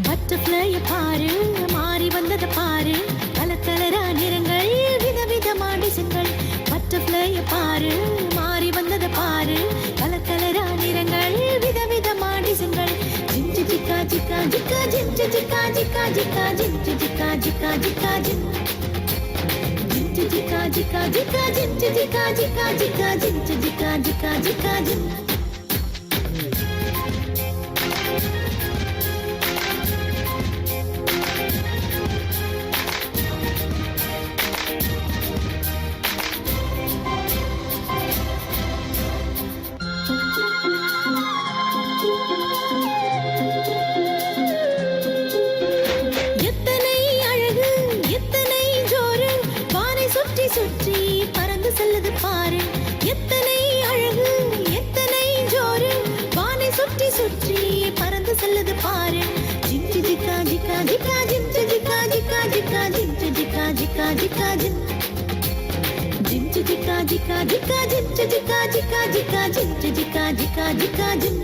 பட்டர்ஃப்ளைய பாரு மாறி வந்தத பாரு கலர் கலரா நிறங்கள் விதவிதமா டிசைன்கள் பட்டர்ஃப்ளைய பாரு மாறி வந்தத பாரு கலர் கலரா நிறங்கள் விதவிதமா டிசைன்கள் ஜிஞ்சு ஜிக்கா ஜிக்கா ஜிக்கா ஜிஞ்சு ஜிக்கா ஜிக்கா ஜிக்கா ஜிஞ்சு ஜிக்கா ஜிக்கா ஜிக்கா ஜிஞ்சு ஜிக்கா ஜிக்கா ஜிக்கா ஜிஞ்சு ஜிக்கா ஜிக்கா ஜிக்கா ஜிஞ்சு ஜிக்கா ஜிக்கா ஜிக்கா ஜின் சுற்றி பறந்து செல்லுது பாரு எத்தனை அழகு எத்தனை ஜோரு வானை சுற்றி சுற்றி பறந்து செல்லுது பாரு ஜிஞ்சு ஜிக்கா ஜிக்கா ஜிக்கா ஜிஞ்சு ஜிக்கா ஜிக்கா ஜிக்கா ஜிஞ்சு ஜிக்கா ஜிக்கா ஜிக்கா ஜிஞ்சு ஜிக்கா ஜிக்கா ஜிக்கா ஜிஞ்சு ஜிக்கா ஜிக்கா ஜிக்கா ஜிஞ்சு ஜிக்கா ஜிக்கா ஜிக்கா ஜின்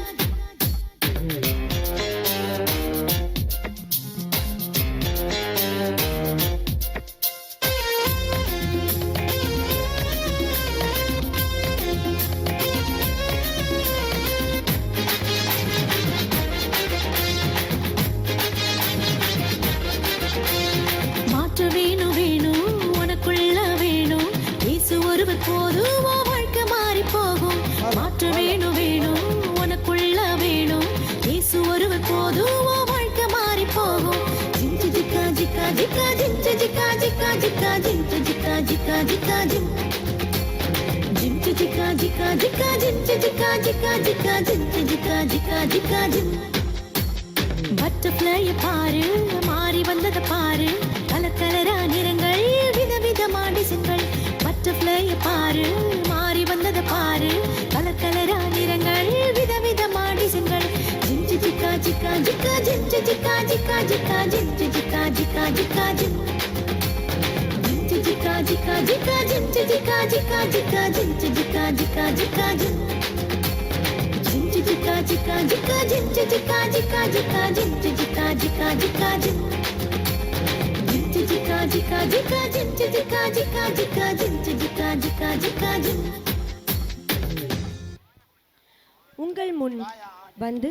வேணும் வேணும் உனக்குள்ள வேணும் இயேசு ஒருவர் போதும் வாழ்க்கை மாறி போகும் மாற்ற வேணும் வேணும் உனக்குள்ள வேணும் இயேசு ஒருவர் போதும் வாழ்க்கை மாறி போகும் ஜிஞ்சு ஜிக்கா ஜிக்கா ஜிக்கா ஜிஞ்சு ஜிக்கா ஜிக்கா ஜிக்கா ஜிஞ்சு ஜிக்கா ஜிக்கா ஜிக்கா ஜின் ஜிஞ்சு ஜிக்கா ஜிக்கா ஜிக்கா ஜிஞ்சு ஜிக்கா ஜிக்கா ஜிக்கா ஜிஞ்சு ஜிக்கா ஜிக்கா ஜிக்கா ஜின் பட்டர்ஃப்ளைய பாரு மாறி வந்தத பாரு கலர் கலரா நிறங்கள் விதவிதமா டிசைன்கள் பட்டர்ஃப்ளைய பாரு மாறி வந்தத பாரு கலர் கலரா நிறங்கள் விதவிதமா டிசைன்கள் ஜிஞ்சு ஜிக்கா ஜிக்கா ஜிக்கா ஜிஞ்சு ஜிக்கா ஜிக்கா ஜிக்கா ஜிஞ்சு ஜிக்கா ஜிக்கா ஜிக்கா ஜின் ஜிஞ்சு ஜிக்கா ஜிக்கா ஜிக்கா ஜிஞ்சு ஜிக்கா ஜிக்கா ஜிக்கா ஜிஞ்சு ஜிக்கா ஜிக்கா ஜிக்கா ஜின் ஜிஞ்சு ஜிக்கா ஜிக்கா ஜிக்கா ஜிஞ்சு ஜிக்கா ஜிக்கா ஜிக்கா ஜிஞ்சு ஜிக்கா ஜிக்கா ஜிக்கா ஜின் ஜிஞ்சு ஜிக்கா ஜிக்கா ஜிக்கா ஜிஞ்சு ஜிக்கா ஜிக்கா ஜிக்கா ஜிஞ்சு ஜிக்கா ஜிக்கா ஜிக்கா ஜின் உங்கள் முன் வந்து